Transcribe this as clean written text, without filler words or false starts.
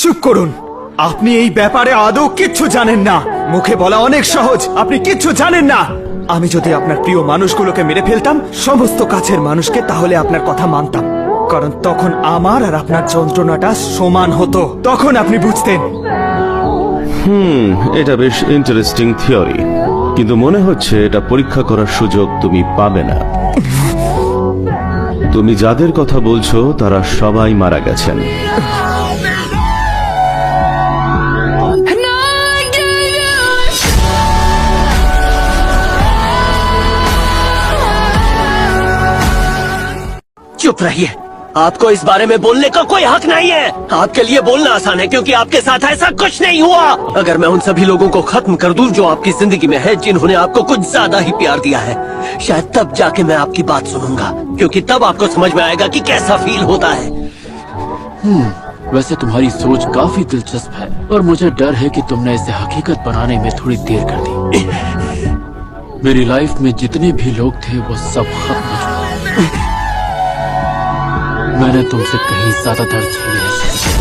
চুপ করুন। আপনি এই ব্যাপারে আদৌ কিচ্ছু জানেন না। মুখে বলা অনেক সহজ, আপনি কিচ্ছু জানেন না। আমি যদি আপনার প্রিয় মানুষগুলোকে মেরে ফেলতাম, সমস্ত কাছের মানুষকে, তাহলে আপনার কথা মানতাম, কারণ তখন আমার আর আপনার যন্ত্রণাটা সমান হতো। তখন আপনি বুঝতেন। এটা বেশ ইন্টারেস্টিং থিওরি, কিন্তু মনে হচ্ছে এটা পরীক্ষা করার সুযোগ তুমি পাবে না। তুমি যাদের কথা বলছো তারা সবাই মারা গেছেন। चुप रहिए, आपको इस बारे में बोलने का कोई हक नहीं है। आपके लिए बोलना आसान है क्योंकि आपके साथ ऐसा कुछ नहीं हुआ। अगर मैं उन सभी लोगों को खत्म कर दूं जो आपकी जिंदगी में है, जिन्होंने आपको कुछ ज्यादा ही प्यार दिया है, शायद तब जाके मैं आपकी बात सुनूंगा, क्योंकि तब आपको समझ में आएगा कि कैसा फील होता है। वैसे तुम्हारी सोच काफी दिलचस्प है और मुझे डर है कि तुमने इसे हकीकत बनाने में थोड़ी देर कर दी। मेरी लाइफ में जितने भी लोग थे वो सब खत्म हो चुके। मैंने तुमसे कहीं ज्यादा दर्द झेले हैं।